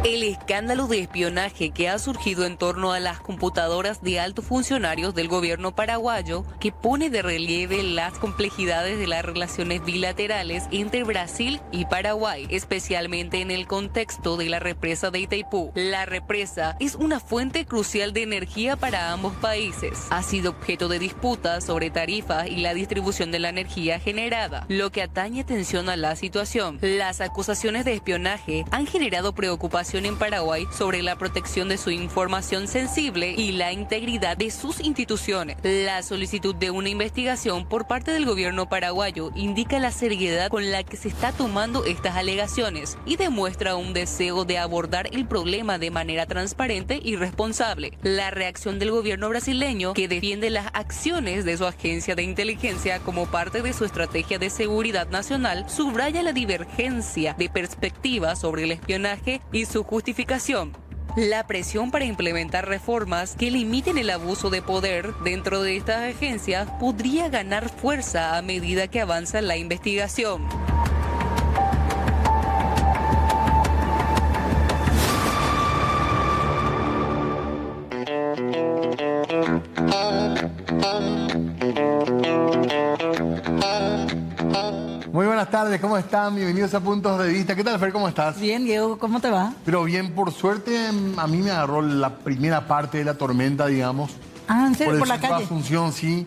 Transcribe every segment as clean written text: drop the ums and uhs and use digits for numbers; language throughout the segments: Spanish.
El escándalo de espionaje que ha surgido en torno a las computadoras de altos funcionarios del gobierno paraguayo, que pone de relieve las complejidades de las relaciones bilaterales entre Brasil y Paraguay, especialmente en el contexto de la represa de Itaipú. La represa es una fuente crucial de energía para ambos países. Ha sido objeto de disputas sobre tarifas y la distribución de la energía generada, lo que atañe atención a la situación. Las acusaciones de espionaje han generado preocupación en Paraguay sobre la protección de su información sensible y la integridad de sus instituciones. La solicitud de una investigación por parte del gobierno paraguayo indica la seriedad con la que se está tomando estas alegaciones y demuestra un deseo de abordar el problema de manera transparente y responsable. La reacción del gobierno brasileño, que defiende las acciones de su agencia de inteligencia como parte de su estrategia de seguridad nacional, subraya la divergencia de perspectivas sobre el espionaje y su justificación. La presión para implementar reformas que limiten el abuso de poder dentro de estas agencias podría ganar fuerza a medida que avanza la investigación. Muy buenas tardes, ¿cómo están? Bienvenidos a Puntos de Vista. ¿Qué tal, Fer? ¿Cómo estás? Bien, Diego, ¿cómo te va? Pero bien, por suerte, a mí me agarró la primera parte de la tormenta, digamos. Ah, ¿en serio? ¿Por la centro de calle? Asunción, sí.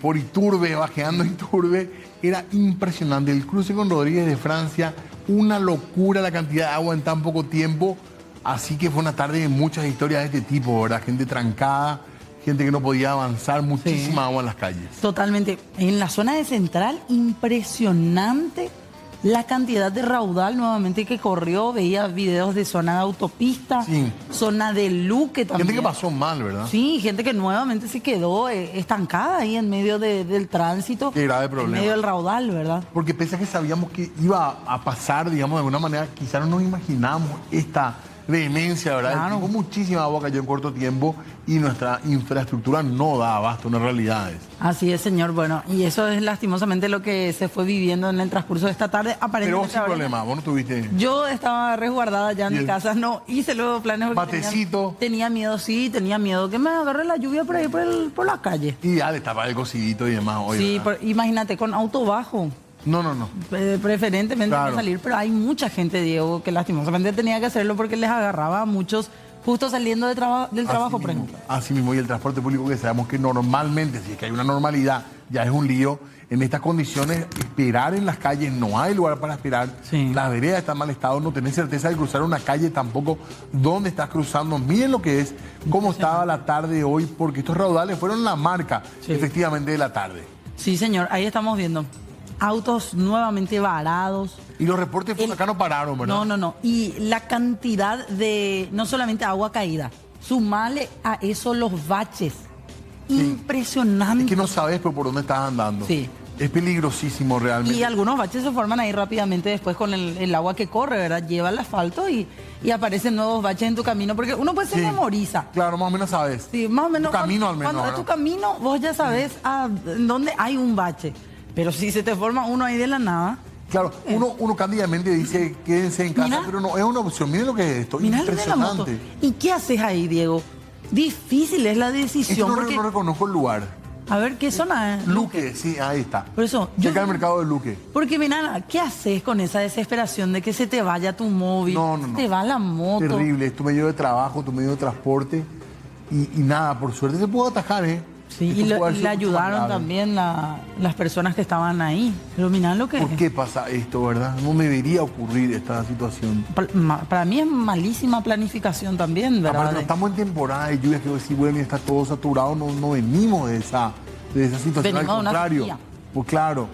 Por Iturbe, bajeando Iturbe. Era impresionante. El cruce con Rodríguez de Francia, una locura la cantidad de agua en tan poco tiempo. Así que fue una tarde de muchas historias de este tipo, ¿verdad? Gente trancada, gente que no podía avanzar, muchísima agua en las calles. Totalmente. En la zona de Central, impresionante la cantidad de raudal nuevamente que corrió. Veía videos de zona de autopista, Sí. zona de Luque también. Gente que pasó mal, ¿verdad? Sí, gente que nuevamente se quedó estancada ahí en medio del tránsito. Qué grave problema. En medio del raudal, ¿verdad? Porque pese a que sabíamos que iba a pasar, digamos, de alguna manera, quizás no nos imaginábamos esta vehemencia, ¿verdad? Claro. El tiempo, muchísima agua cayó en corto tiempo y nuestra infraestructura no da abasto, no realidades. Así es, señor. Bueno, y eso es lastimosamente lo que se fue viviendo en el transcurso de esta tarde. Pero Aparentemente vos sin ahora- problema, vos no tuviste... Yo estaba resguardada ya en ¿Y mi el casa, no hice luego planes porque matecito? tenía miedo, sí, tenía miedo que me agarre la lluvia por ahí por la calle. Y ya le tapaba el cocidito y demás hoy, Sí, ¿verdad? imagínate, con auto bajo, No. preferentemente Claro. no salir, pero hay mucha gente, Diego, que lastimosamente tenía que hacerlo porque les agarraba a muchos justo saliendo del trabajo, por ejemplo. Así mismo, y el transporte público, que sabemos que normalmente, si es que hay una normalidad, ya es un lío. En estas condiciones, esperar en las calles, no hay lugar para esperar. Sí. Las veredas están en mal estado, no tenés certeza de cruzar una calle tampoco. ¿Dónde estás cruzando? Miren lo que es, cómo estaba la tarde hoy, porque estos raudales fueron la marca, Sí. efectivamente, de la tarde. Sí, señor, ahí estamos viendo autos nuevamente varados. Y los reportes acá no pararon, ¿verdad? No. Y la cantidad de, no solamente agua caída, sumale a eso los baches. Impresionante. Es que no sabes por dónde estás andando. Sí. Es peligrosísimo realmente. Y algunos baches se forman ahí rápidamente después con el agua que corre, ¿verdad? Lleva el asfalto y aparecen nuevos baches en tu camino, porque uno pues se Sí. memoriza. Claro, más o menos sabes. Sí, más o menos. Tu camino al menos, Cuando es ¿verdad? tu camino, vos ya sabes en dónde hay un bache. Pero si se te forma uno ahí de la nada, Claro, uno cándidamente dice quédense en casa, Mira. pero no es una opción. Miren lo que es esto, mirá el de la moto. impresionante. ¿Y qué haces ahí, Diego? Difícil es la Esto decisión, no, porque... no reconozco el lugar. A ver, ¿qué zona es? Luque, sí, ahí está. Por eso, yo... Cerca del mercado de Luque. Porque mira, ¿qué haces con esa desesperación de que se te vaya tu móvil? No. Se te va la moto. Terrible, es tu medio de trabajo, tu medio de transporte. Y nada, por suerte se pudo atajar, ¿eh? Sí, Esto y pudo haber le sido mucho más ayudaron grave. también las personas que estaban ahí. Pero mirá lo que ¿Por es. qué pasa esto, verdad? No me debería ocurrir esta situación. Para mí es malísima planificación también, ¿verdad? Aparte, no estamos en temporada de lluvias que vos decís, bueno, y está todo saturado, no venimos de esa situación. Venimos Al de una contrario. sequía. Pues claro,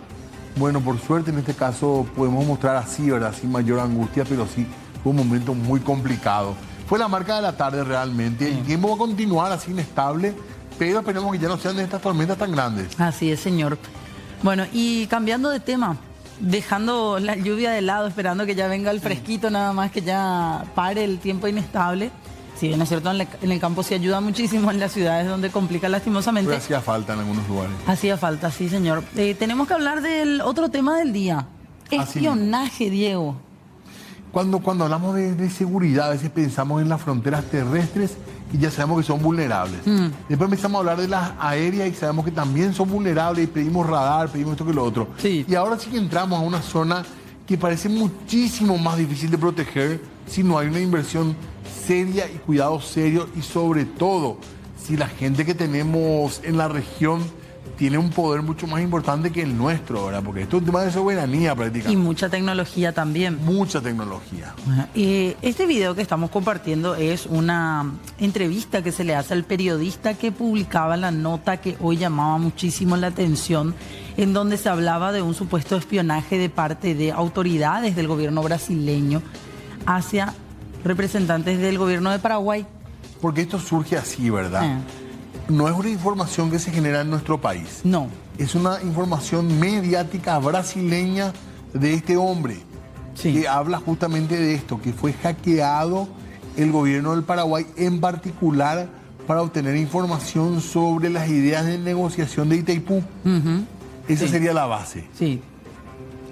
bueno, por suerte en este caso podemos mostrar así, ¿verdad? Sin mayor angustia, pero sí fue un momento muy complicado. Fue la marca de la tarde realmente. El tiempo va a continuar así inestable, pero esperemos que ya no sean de estas tormentas tan grandes. Así es, señor. Bueno, y cambiando de tema, dejando la lluvia de lado, esperando que ya venga el fresquito nada más, que ya pare el tiempo inestable. Si bien es cierto, en el campo sí ayuda muchísimo, en las ciudades donde complica lastimosamente. Pero hacía falta en algunos lugares. Hacía falta, sí, señor. Tenemos que hablar del otro tema del día. Así Espionaje, Diego. Cuando hablamos de seguridad, a veces pensamos en las fronteras terrestres y ya sabemos que son vulnerables. Después empezamos a hablar de las aéreas y sabemos que también son vulnerables y pedimos radar, pedimos esto que lo otro. Sí. Y ahora sí que entramos a una zona que parece muchísimo más difícil de proteger si no hay una inversión seria y cuidado serio, y sobre todo si la gente que tenemos en la región tiene un poder mucho más importante que el nuestro, ¿verdad? Porque esto es un tema de soberanía prácticamente. Y mucha tecnología también. Mucha tecnología. Este video que estamos compartiendo es una entrevista que se le hace al periodista que publicaba la nota que hoy llamaba muchísimo la atención, en donde se hablaba de un supuesto espionaje de parte de autoridades del gobierno brasileño hacia representantes del gobierno de Paraguay. Porque esto surge así, ¿verdad? No es una información que se genera en nuestro país. No. Es una información mediática brasileña de este hombre, Sí. que habla justamente de esto, que fue hackeado el gobierno del Paraguay en particular para obtener información sobre las ideas de negociación de Itaipú. Esa Sí. sería la base. Sí.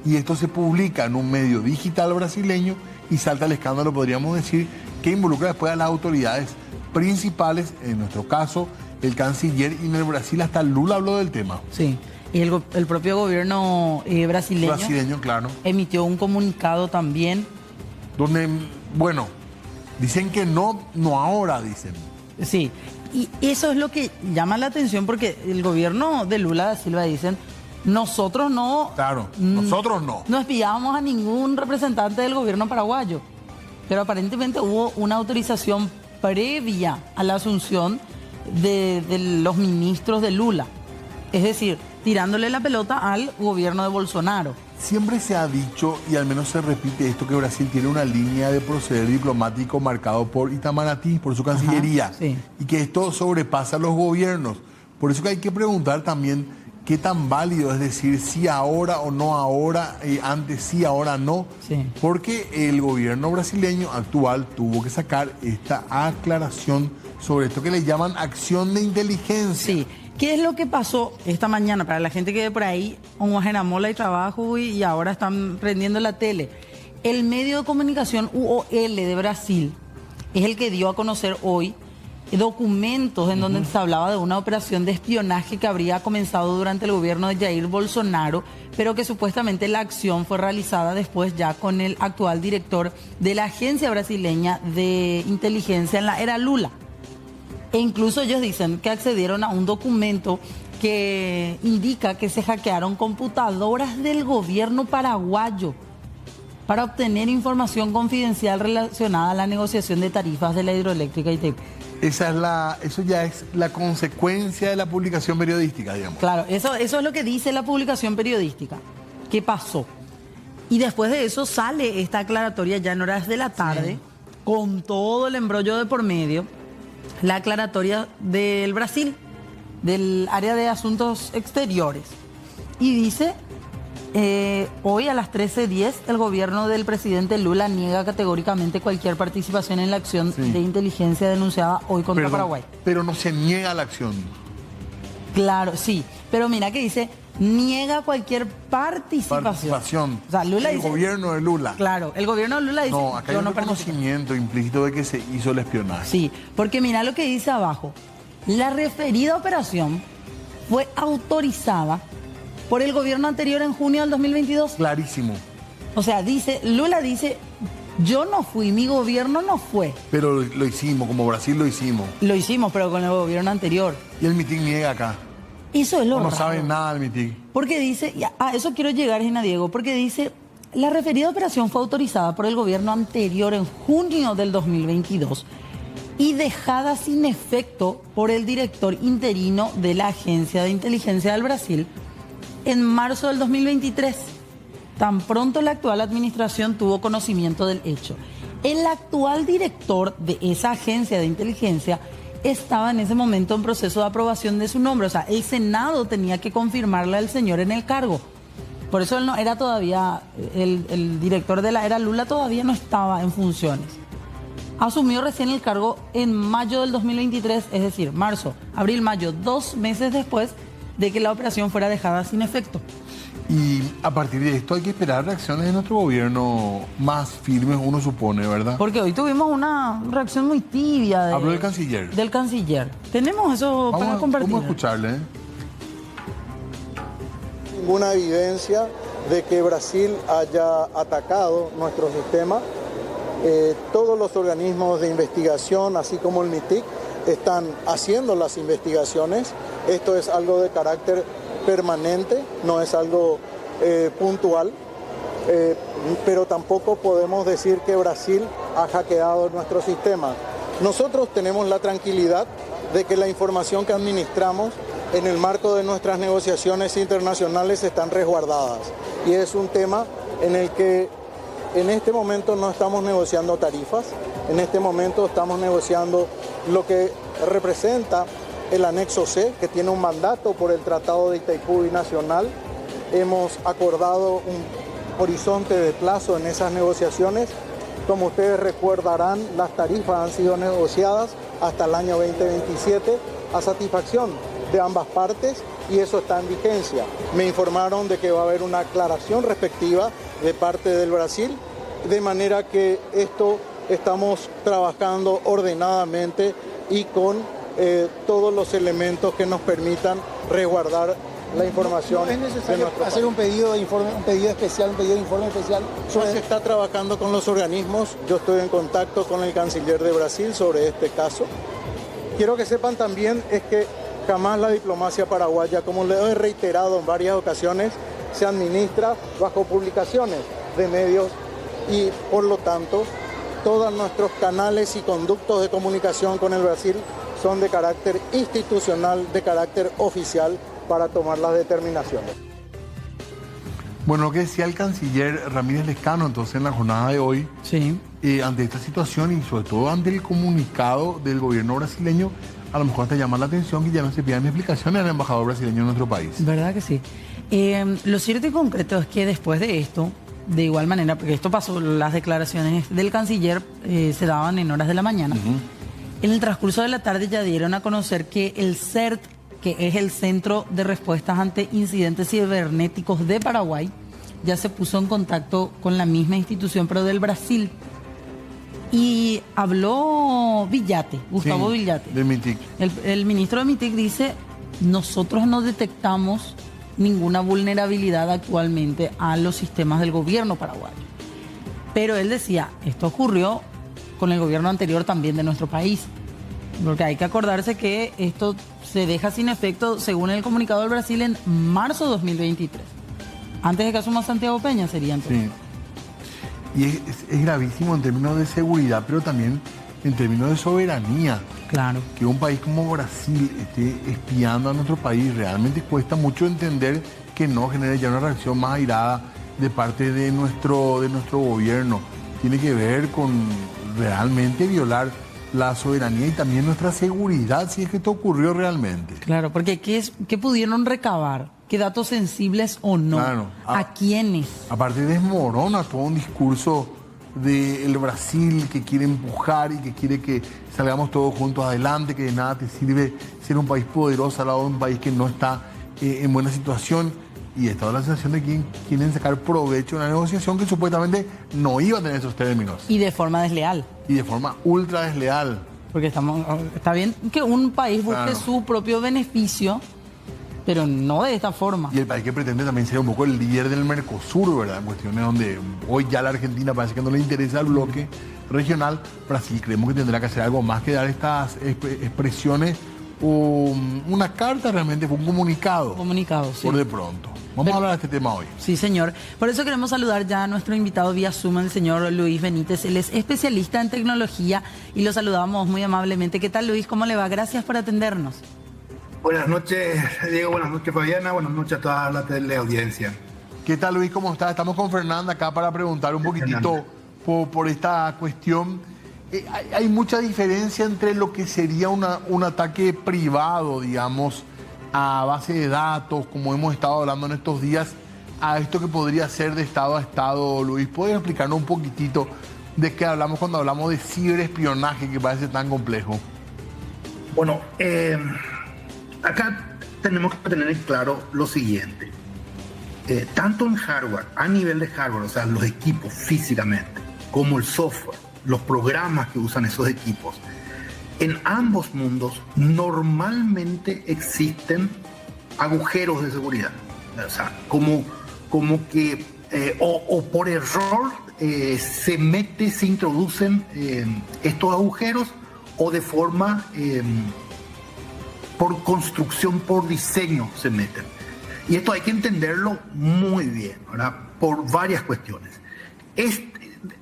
Y esto se publica en un medio digital brasileño y salta el escándalo, podríamos decir, que involucra después a las autoridades principales, en nuestro caso, el canciller, y en el Brasil hasta Lula habló del tema. Sí. Y el propio gobierno brasileño Claro. emitió un comunicado también. Donde, bueno, dicen que no ahora, dicen. Sí. Y eso es lo que llama la atención, porque el gobierno de Lula da Silva dicen, nosotros no... Claro, nosotros no. No espiábamos a ningún representante del gobierno paraguayo. Pero aparentemente hubo una autorización previa a la asunción de los ministros de Lula. Es decir, tirándole la pelota al gobierno de Bolsonaro. Siempre se ha dicho, y al menos se repite esto, que Brasil tiene una línea de proceder diplomático marcado por Itamaraty, por su Cancillería, Ajá, sí. y que esto sobrepasa a los gobiernos. Por eso que hay que preguntar también qué tan válido es decir si ahora o no ahora, antes sí, ahora no, Sí. porque el gobierno brasileño actual tuvo que sacar esta aclaración sobre esto que le llaman acción de inteligencia. Sí. ¿Qué es lo que pasó esta mañana? Para la gente que ve por ahí, mola y trabajo y ahora están prendiendo la tele. El medio de comunicación UOL de Brasil es el que dio a conocer hoy documentos en donde se hablaba de una operación de espionaje que habría comenzado durante el gobierno de Jair Bolsonaro, pero que supuestamente la acción fue realizada después ya con el actual director de la agencia brasileña de inteligencia en la era Lula. E incluso ellos dicen que accedieron a un documento que indica que se hackearon computadoras del gobierno paraguayo para obtener información confidencial relacionada a la negociación de tarifas de la hidroeléctrica Itaipú. Eso ya es la consecuencia de la publicación periodística, digamos. Claro, eso es lo que dice la publicación periodística. ¿Qué pasó? Y después de eso sale esta aclaratoria ya en horas de la tarde, con todo el embrollo de por medio, la aclaratoria del Brasil, del área de asuntos exteriores. Y dice, hoy a las 13:10, el gobierno del presidente Lula niega categóricamente cualquier participación en la acción de inteligencia denunciada hoy contra Paraguay. Pero no se niega la acción. Claro, sí. Pero mira que dice, niega cualquier participación. O sea, Lula el dice, gobierno de Lula. Claro, el gobierno de Lula dice, No, acá hay un reconocimiento implícito de que se hizo el espionaje. Sí, porque mira lo que dice abajo. La referida operación fue autorizada por el gobierno anterior en junio del 2022. Clarísimo. O sea, Lula dice, yo no fui, mi gobierno no fue. Pero lo hicimos, como Brasil lo hicimos. Lo hicimos, pero con el gobierno anterior. Y el mitin niega acá. Eso es lo No raro. saben nada del mitin. Porque dice, a eso quiero llegar, Gina Diego, porque dice, la referida operación fue autorizada por el gobierno anterior en junio del 2022 y dejada sin efecto por el director interino de la Agencia de Inteligencia del Brasil en marzo del 2023. Tan pronto la actual administración tuvo conocimiento del hecho. El actual director de esa agencia de inteligencia estaba en ese momento en proceso de aprobación de su nombre. O sea, el Senado tenía que confirmarle al señor en el cargo. Por eso él no era todavía, el director de la era Lula todavía no estaba en funciones. Asumió recién el cargo en mayo del 2023, es decir, marzo, abril, mayo, 2 meses después de que la operación fuera dejada sin efecto. Y a partir de esto hay que esperar reacciones de nuestro gobierno más firmes, uno supone, ¿verdad? Porque hoy tuvimos una reacción muy tibia Habló del canciller. Del canciller. Tenemos eso para compartir. Vamos a escucharle. Ninguna evidencia de que Brasil haya atacado nuestro sistema. Todos los organismos de investigación, así como el MITIC, están haciendo las investigaciones. Esto es algo de carácter permanente, no es algo puntual, pero tampoco podemos decir que Brasil ha hackeado nuestro sistema. Nosotros tenemos la tranquilidad de que la información que administramos en el marco de nuestras negociaciones internacionales están resguardadas. Y es un tema en el que en este momento no estamos negociando tarifas, en este momento estamos negociando lo que representa el anexo C, que tiene un mandato por el Tratado de Itaipú Binacional. Hemos acordado un horizonte de plazo en esas negociaciones. Como ustedes recordarán, las tarifas han sido negociadas hasta el año 2027 a satisfacción de ambas partes y eso está en vigencia. Me informaron de que va a haber una aclaración respectiva de parte del Brasil, de manera que esto estamos trabajando ordenadamente y con todos los elementos que nos permitan resguardar la información. ¿No es necesario hacer un pedido de informe, un pedido especial, un pedido de informe especial? Se está trabajando con los organismos. Yo estoy en contacto con el canciller de Brasil sobre este caso. Quiero que sepan también es que jamás la diplomacia paraguaya, como le he reiterado en varias ocasiones, se administra bajo publicaciones de medios y por lo tanto todos nuestros canales y conductos de comunicación con el Brasil son de carácter institucional, de carácter oficial para tomar las determinaciones. Bueno, lo que decía el canciller Ramírez Lescano entonces en la jornada de hoy, Sí. Ante esta situación y sobre todo ante el comunicado del gobierno brasileño, a lo mejor hasta llama la atención que ya no se pidan explicaciones al embajador brasileño en nuestro país. ¿Verdad que sí? Lo cierto y concreto es que después de esto, de igual manera, porque esto pasó, las declaraciones del canciller se daban en horas de la mañana. En el transcurso de la tarde ya dieron a conocer que el CERT, que es el Centro de Respuestas ante Incidentes Cibernéticos de Paraguay, ya se puso en contacto con la misma institución, pero del Brasil. Y habló Villate, Gustavo Villate. Del MITIC. El ministro de MITIC dice, nosotros no detectamos ninguna vulnerabilidad actualmente a los sistemas del gobierno paraguayo. Pero él decía, esto ocurrió con el gobierno anterior también de nuestro país. Porque hay que acordarse que esto se deja sin efecto, según el comunicado del Brasil, en marzo de 2023. Antes de que asuma Santiago Peña sería entonces. Sí. Y es gravísimo en términos de seguridad, pero también en términos de soberanía. Claro. Que un país como Brasil esté espiando a nuestro país, realmente cuesta mucho entender que no genere ya una reacción más airada de parte de nuestro gobierno. Tiene que ver con realmente violar la soberanía y también nuestra seguridad, si es que esto ocurrió realmente. Claro, porque ¿qué pudieron recabar? ¿Qué datos sensibles o no? Claro. ¿A quiénes? Aparte desmorona todo un discurso del Brasil que quiere empujar y que quiere que salgamos todos juntos adelante, que de nada te sirve ser un país poderoso al lado de un país que no está en buena situación. Y está la sensación de que quieren sacar provecho de una negociación que supuestamente no iba a tener esos términos. Y de forma desleal. Y de forma ultra desleal. Porque está bien que un país busque su propio beneficio, pero no de esta forma. Y el país que pretende también ser un poco el líder del Mercosur, ¿verdad? En cuestiones donde hoy ya la Argentina parece que no le interesa el bloque regional. Brasil creemos que tendrá que hacer algo más que dar estas expresiones o una carta, realmente fue un comunicado. Comunicado, sí. Por de pronto. Vamos a hablar de este tema hoy. Sí, señor. Por eso queremos saludar ya a nuestro invitado vía Zoom, el señor Luis Benítez. Él es especialista en tecnología y lo saludamos muy amablemente. ¿Qué tal, Luis? ¿Cómo le va? Gracias por atendernos. Buenas noches, Diego. Buenas noches, Fabiana. Buenas noches a toda la teleaudiencia. ¿Qué tal, Luis? ¿Cómo estás? Estamos con Fernanda acá para preguntar un poquitito por esta cuestión. Hay mucha diferencia entre lo que sería un ataque privado, digamos, a base de datos, como hemos estado hablando en estos días, a esto que podría ser de estado a estado. Luis, ¿puedes explicarnos un poquitito de qué hablamos cuando hablamos de ciberespionaje, que parece tan complejo? Bueno, acá tenemos que tener en claro lo siguiente. tanto en hardware, a nivel de hardware, o sea, los equipos físicamente, como el software, los programas que usan esos equipos, en ambos mundos normalmente existen agujeros de seguridad. O sea, como que, o por error se introducen estos agujeros, o de forma, por construcción, por diseño se meten. Y esto hay que entenderlo muy bien, ¿verdad? Por varias cuestiones.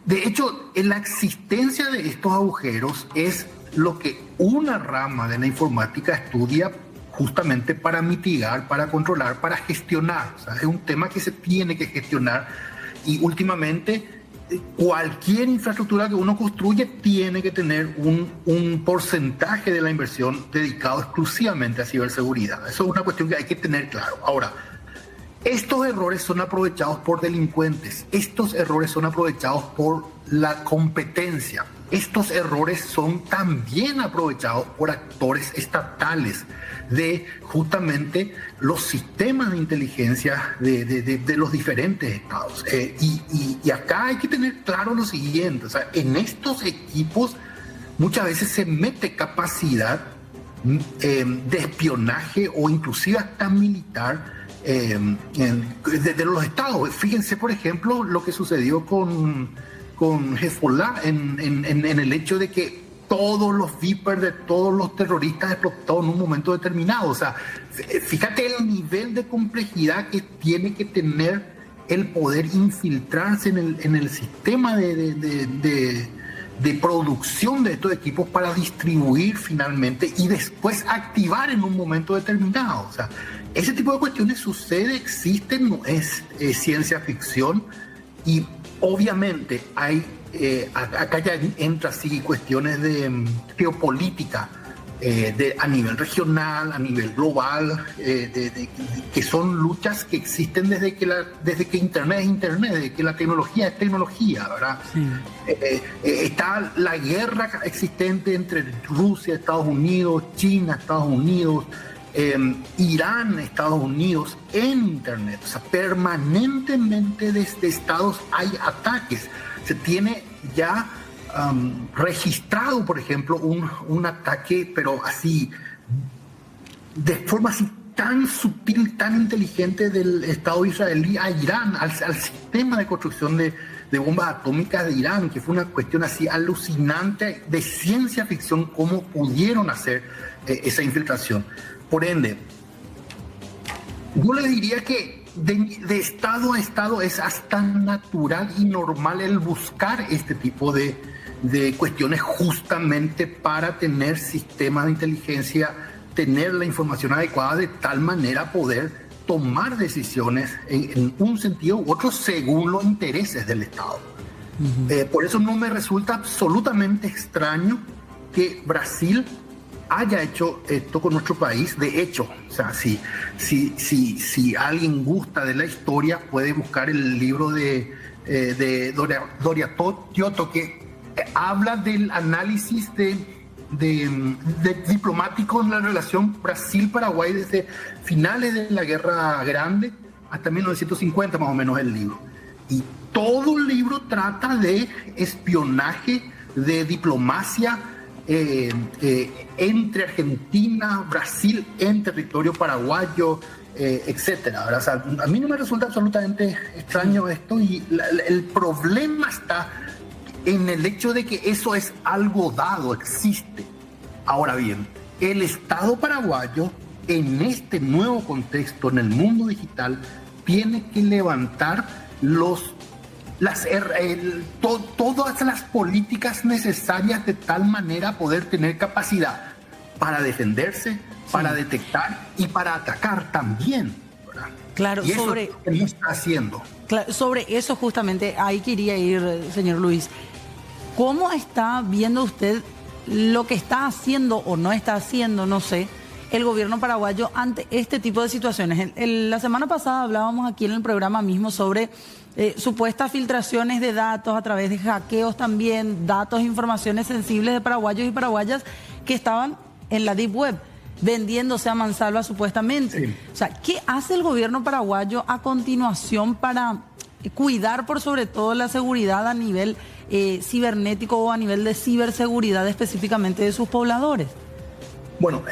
De hecho, la existencia de estos agujeros es lo que una rama de la informática estudia justamente para mitigar, para controlar, para gestionar. O sea, es un tema que se tiene que gestionar, y últimamente cualquier infraestructura que uno construye tiene que tener un porcentaje de la inversión dedicado exclusivamente a ciberseguridad. Eso es una cuestión que hay que tener claro. Ahora, estos errores son aprovechados por delincuentes, estos errores son aprovechados por la competencia, estos errores son también aprovechados por actores estatales de justamente los sistemas de inteligencia de los diferentes estados. Y acá hay que tener claro lo siguiente, o sea, en estos equipos muchas veces se mete capacidad de espionaje o inclusive hasta militar de los estados. Fíjense, por ejemplo, lo que sucedió con Hezbollah en el hecho de que todos los Vipers de todos los terroristas explotaron en un momento determinado. O sea, fíjate el nivel de complejidad que tiene que tener el poder infiltrarse en el sistema de producción de estos equipos para distribuir finalmente y después activar en un momento determinado. O sea, ese tipo de cuestiones sucede, existen, no es ciencia ficción, y obviamente hay, acá ya entra así cuestiones de geopolítica a nivel regional, a nivel global, que son luchas que existen desde que Internet es Internet, desde que la tecnología es tecnología, ¿verdad? Sí. Está la guerra existente entre Rusia, Estados Unidos, China, Estados Unidos, Irán, Estados Unidos en Internet. O sea, permanentemente desde Estados hay ataques. Se tiene ya registrado, por ejemplo, un ataque, pero así, de forma así tan sutil, tan inteligente del Estado israelí a Irán, al sistema de construcción de bombas atómicas de Irán, que fue una cuestión así alucinante de ciencia ficción, cómo pudieron hacer esa infiltración. Por ende, yo les diría que de estado a estado es hasta natural y normal el buscar este tipo de cuestiones, justamente para tener sistemas de inteligencia, tener la información adecuada, de tal manera poder tomar decisiones en un sentido u otro según los intereses del Estado. Uh-huh. Por eso no me resulta absolutamente extraño que Brasil haya hecho esto con nuestro país. De hecho, o sea, si alguien gusta de la historia, puede buscar el libro de Doria Tioto, que habla del análisis de diplomático en la relación Brasil-Paraguay desde finales de la Guerra Grande hasta 1950, más o menos, el libro. Y todo el libro trata de espionaje, de diplomacia entre Argentina, Brasil, en territorio paraguayo, etcétera. O sea, a mí no me resulta absolutamente extraño esto, y el problema está en el hecho de que eso es algo dado, existe. Ahora bien, el Estado paraguayo, en este nuevo contexto, en el mundo digital, tiene que levantar todas las políticas necesarias de tal manera poder tener capacidad para defenderse, para detectar y para atacar también, ¿verdad? Claro, y eso es lo que no está haciendo. Claro, sobre eso justamente ahí quería ir, señor Luis. ¿Cómo está viendo usted lo que está haciendo o no está haciendo, no sé, el gobierno paraguayo ante este tipo de situaciones? La semana pasada hablábamos aquí en el programa mismo sobre supuestas filtraciones de datos a través de hackeos también, datos, informaciones sensibles de paraguayos y paraguayas que estaban en la Deep Web. vendiéndose a mansalva supuestamente. Sí. O sea, ¿qué hace el gobierno paraguayo a continuación para cuidar por sobre todo la seguridad a nivel cibernético o a nivel de ciberseguridad específicamente de sus pobladores? Bueno,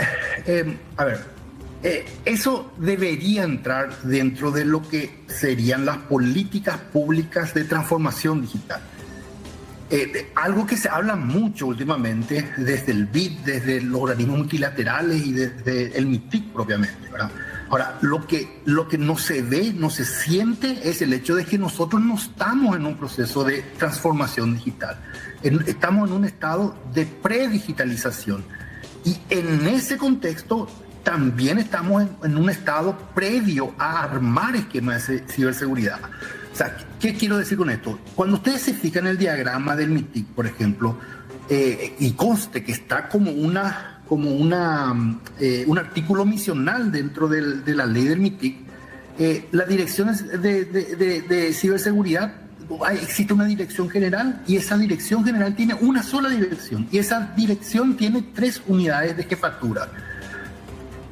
a ver, eso debería entrar dentro de lo que serían las políticas públicas de transformación digital. Algo que se habla mucho últimamente desde el BID, desde los organismos multilaterales y desde el MITIC propiamente, ¿verdad? Ahora, lo que no se ve, no se siente, es el hecho de que nosotros no estamos en un proceso de transformación digital. Estamos en un estado de predigitalización. Y en ese contexto también estamos en un estado previo a armar esquemas de ciberseguridad. O sea, ¿qué quiero decir con esto? Cuando ustedes se fijan en el diagrama del MITIC, por ejemplo, y conste que está como un artículo misional dentro de la ley del MITIC, las direcciones de ciberseguridad, existe una dirección general y esa dirección general tiene una sola dirección y esa dirección tiene 3 unidades de jefatura.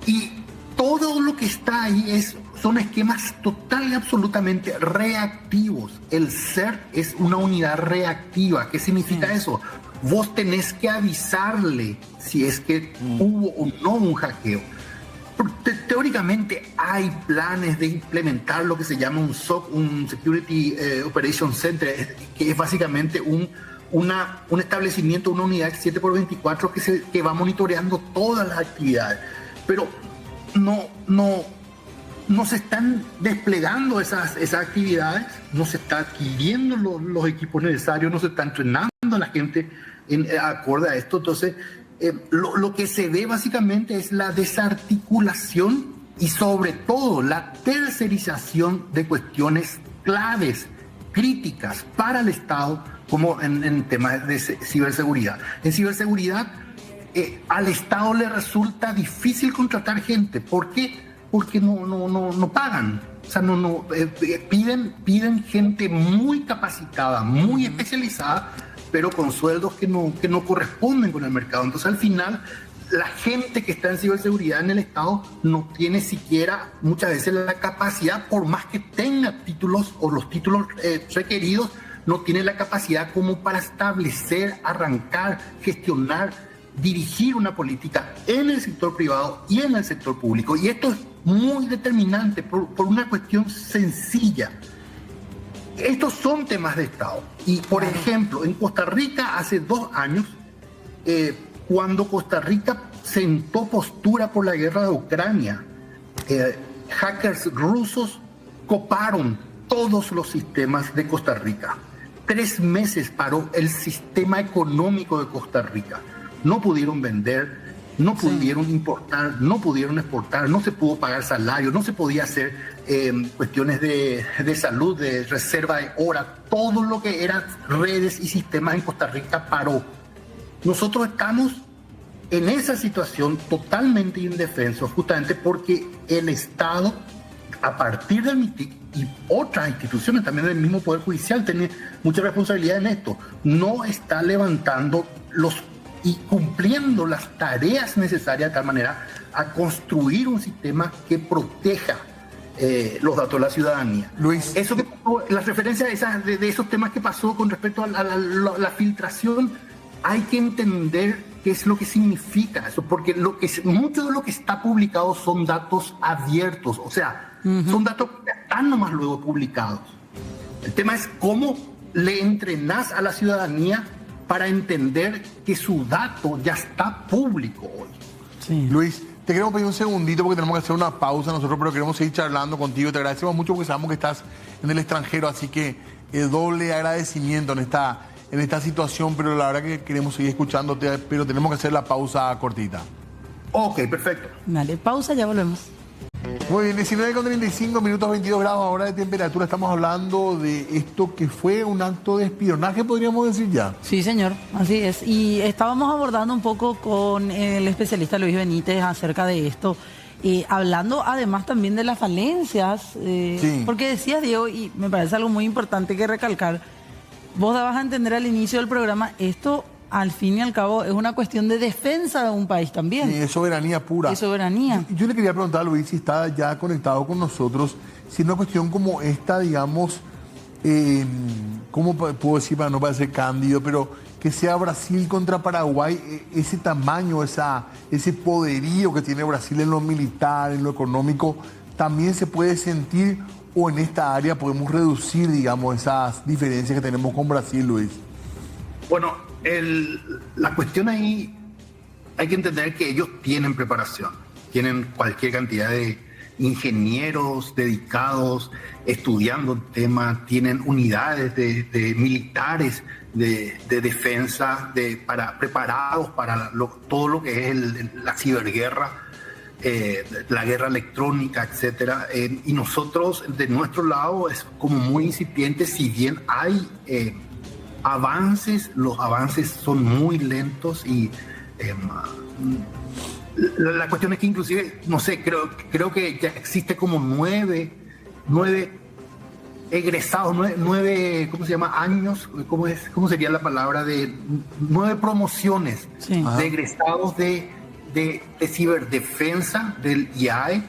Y todo lo que está ahí son esquemas total y absolutamente reactivos. El CERT es una unidad reactiva. ¿Qué significa eso? Vos tenés que avisarle si es que hubo o no un hackeo. Teóricamente hay planes de implementar lo que se llama un SOC, un Security Operation Center, que es básicamente un establecimiento, una unidad 7x24 que va monitoreando todas las actividades. Pero no se están desplegando esas actividades, no se está adquiriendo los equipos necesarios, no se está entrenando a la gente acorde a esto. Entonces, lo que se ve básicamente es la desarticulación y sobre todo la tercerización de cuestiones claves, críticas para el Estado, como en temas de ciberseguridad. En ciberseguridad, al Estado le resulta difícil contratar gente. ¿Por qué? Porque no pagan. O sea, piden gente muy capacitada, muy especializada, pero con sueldos que no corresponden con el mercado. Entonces, al final, la gente que está en ciberseguridad en el Estado no tiene siquiera muchas veces la capacidad, por más que tenga títulos o los títulos requeridos, no tiene la capacidad como para establecer, arrancar, gestionar, dirigir una política en el sector privado y en el sector público. Y esto es muy determinante por una cuestión sencilla. Estos son temas de Estado. Y, por ejemplo, en Costa Rica hace 2 años, cuando Costa Rica sentó postura por la guerra de Ucrania, hackers rusos coparon todos los sistemas de Costa Rica. 3 meses paró el sistema económico de Costa Rica. No pudieron vender, no pudieron importar, no pudieron exportar, no se pudo pagar salario, no se podía hacer cuestiones de salud, de reserva de hora. Todo lo que eran redes y sistemas en Costa Rica paró. Nosotros estamos en esa situación totalmente indefensos, justamente porque el Estado, a partir del MITIC y otras instituciones también del mismo Poder Judicial, tiene mucha responsabilidad en esto, no está levantando y cumpliendo las tareas necesarias de tal manera a construir un sistema que proteja los datos de la ciudadanía. Luis. Eso que, las referencias de esos temas que pasó con respecto a la filtración, hay que entender qué es lo que significa eso, porque mucho de lo que está publicado son datos abiertos, o sea, son datos que están nomás luego publicados. El tema es cómo le entrenás a la ciudadanía para entender que su dato ya está público hoy. Sí. Luis, te queremos pedir un segundito porque tenemos que hacer una pausa nosotros, pero queremos seguir charlando contigo. Te agradecemos mucho porque sabemos que estás en el extranjero, así que doble agradecimiento en esta situación, pero la verdad que queremos seguir escuchándote, pero tenemos que hacer la pausa cortita. Ok, perfecto. Dale, pausa, ya volvemos. Muy bien, 19:35 minutos, 22 grados ahora de temperatura. Estamos hablando de esto que fue un acto de espionaje, podríamos decir ya. Sí, señor, así es. Y estábamos abordando un poco con el especialista Luis Benítez acerca de esto, hablando además también de las falencias, Sí. porque decías, Diego, y me parece algo muy importante que recalcar, vos dabas a entender al inicio del programa, esto al fin y al cabo es una cuestión de defensa de un país también. Es soberanía pura. Es soberanía. Yo le quería preguntar a Luis si está ya conectado con nosotros, si una cuestión como esta, digamos, ¿cómo puedo decir para no parecer cándido? Pero que sea Brasil contra Paraguay, ese tamaño, ese poderío que tiene Brasil en lo militar, en lo económico, también se puede sentir, o en esta área podemos reducir, digamos, esas diferencias que tenemos con Brasil, Luis. Bueno, la cuestión ahí, hay que entender que ellos tienen preparación, tienen cualquier cantidad de ingenieros dedicados, estudiando el tema, tienen unidades de militares de defensa, preparados para todo lo que es la ciberguerra, la guerra electrónica, etcétera. Y nosotros, de nuestro lado, es como muy incipiente, si bien hay avances, los avances son muy lentos y la cuestión es que inclusive, no sé, creo que ya existe como nueve egresados, nueve, ¿cómo se llama? Años, ¿cómo sería la palabra? De 9 promociones de egresados de ciberdefensa del IAE,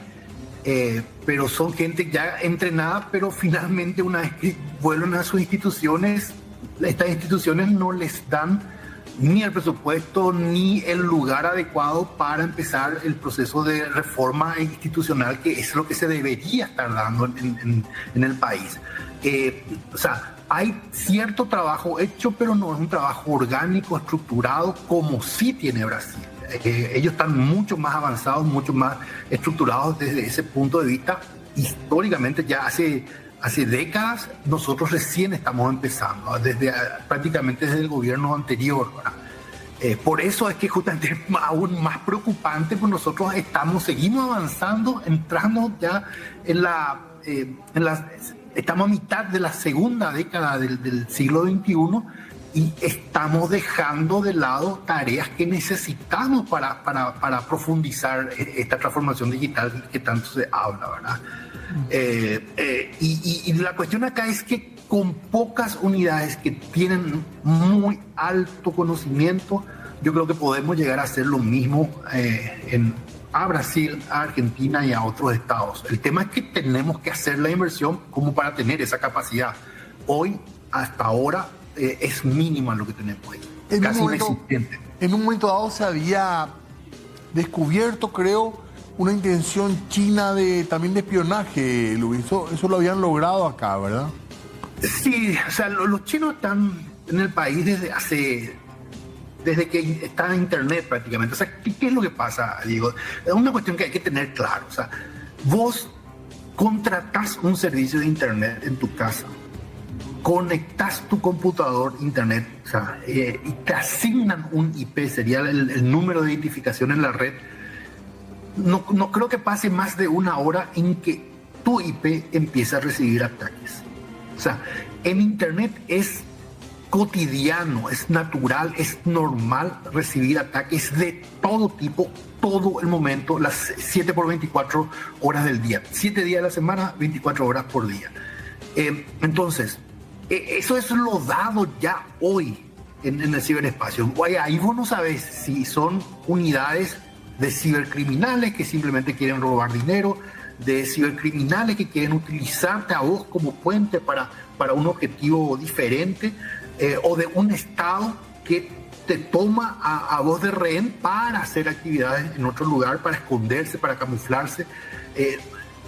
pero son gente ya entrenada, pero finalmente una vez que vuelven a sus instituciones, estas instituciones no les dan ni el presupuesto ni el lugar adecuado para empezar el proceso de reforma institucional, que es lo que se debería estar dando en el país. O sea, hay cierto trabajo hecho, pero no es un trabajo orgánico, estructurado, como sí tiene Brasil. Ellos están mucho más avanzados, mucho más estructurados desde ese punto de vista. Históricamente, ya hace décadas, nosotros recién estamos empezando, prácticamente desde el gobierno anterior, ¿verdad? Por eso es que justamente es aún más preocupante, porque nosotros seguimos avanzando, entrando ya estamos a mitad de la segunda década del siglo XXI y estamos dejando de lado tareas que necesitamos para profundizar esta transformación digital que tanto se habla, ¿verdad? Y la cuestión acá es que con pocas unidades que tienen muy alto conocimiento, yo creo que podemos llegar a hacer lo mismo a Brasil, a Argentina y a otros estados. El tema es que tenemos que hacer la inversión como para tener esa capacidad. Hoy, hasta ahora, es mínima lo que tenemos ahí, casi inexistente. En un momento dado se había descubierto, creo, una intención china también de espionaje, Luis. Eso lo habían logrado acá, ¿verdad? Sí, o sea, los chinos están en el país desde que está en Internet prácticamente. O sea, ¿qué es lo que pasa, Diego? Es una cuestión que hay que tener claro. O sea, vos contratás un servicio de Internet en tu casa, conectás tu computador a Internet, o sea, y te asignan un IP, sería el número de identificación en la red. No creo que pase más de una hora en que tu IP empieza a recibir ataques. O sea, en Internet es cotidiano, es natural, es normal recibir ataques de todo tipo, todo el momento, las 7 por 24 horas del día. 7 días de la semana, 24 horas por día. Entonces, eso es lo dado ya hoy en el ciberespacio. Ahí vos no sabés si son unidades de cibercriminales que simplemente quieren robar dinero, de cibercriminales que quieren utilizarte a vos como puente para un objetivo diferente, o de un Estado que te toma a vos de rehén para hacer actividades en otro lugar, para esconderse, para camuflarse.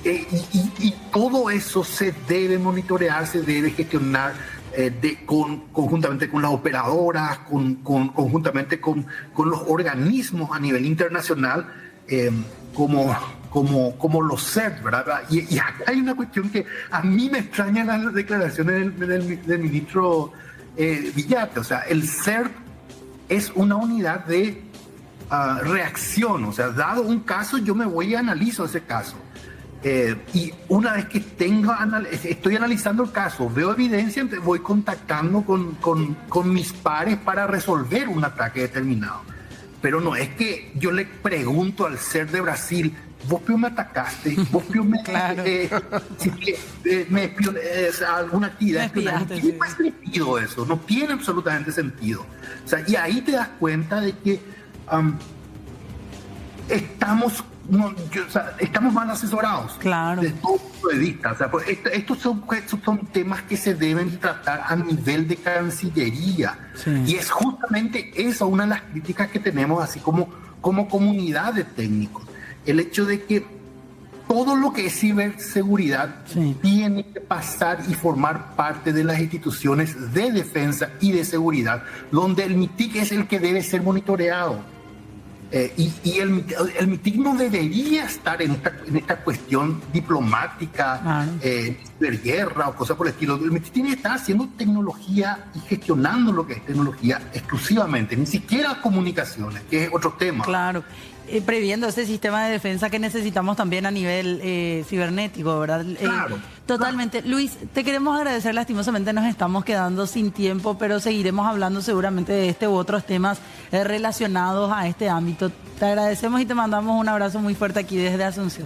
Y todo eso se debe monitorear, se debe gestionar conjuntamente con las operadoras, conjuntamente con los organismos a nivel internacional, como los CERT, ¿verdad? Y acá hay una cuestión que a mí me extraña las declaraciones del ministro Villate. O sea, el CERT es una unidad de reacción. O sea, dado un caso, yo me voy y analizo ese caso. Y una vez que estoy analizando el caso, veo evidencia, voy contactando con mis pares para resolver un ataque determinado. pero no es que yo le pregunto al ser de Brasil, vos me atacaste, vos me, Claro. alguna actividad Me espionaje. espiaste, ¿Qué sí. más sentido eso? No tiene absolutamente sentido. O sea, y ahí te das cuenta de que estamos mal asesorados. Claro. Desde todo punto de vista. O sea, pues, estos son temas que se deben tratar a nivel de Cancillería. Sí. Y es justamente esa una de las críticas que tenemos, así como comunidad de técnicos. El hecho de que todo lo que es ciberseguridad Sí. tiene que pasar y formar parte de las instituciones de defensa y de seguridad, donde el MITIC es el que debe ser monitoreado. Y el MITIC no debería estar en esta cuestión diplomática, Claro. de guerra o cosas por el estilo. El MITIC tiene que estar haciendo tecnología y gestionando lo que es tecnología exclusivamente, ni siquiera comunicaciones, que es otro tema. Claro. Previendo ese sistema de defensa que necesitamos también a nivel cibernético, ¿verdad? Claro. Totalmente. Luis, te queremos agradecer. Lastimosamente nos estamos quedando sin tiempo, pero seguiremos hablando seguramente de este u otros temas relacionados a este ámbito. Te agradecemos y te mandamos un abrazo muy fuerte aquí desde Asunción.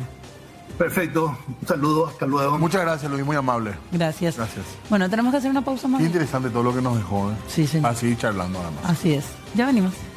Perfecto. Un saludo. Hasta luego. Muchas gracias, Luis, muy amable. Gracias. Gracias. Bueno, tenemos que hacer una pausa más. Qué interesante todo lo que nos dejó. Sí, señor. A seguir charlando además. Así es. Ya venimos.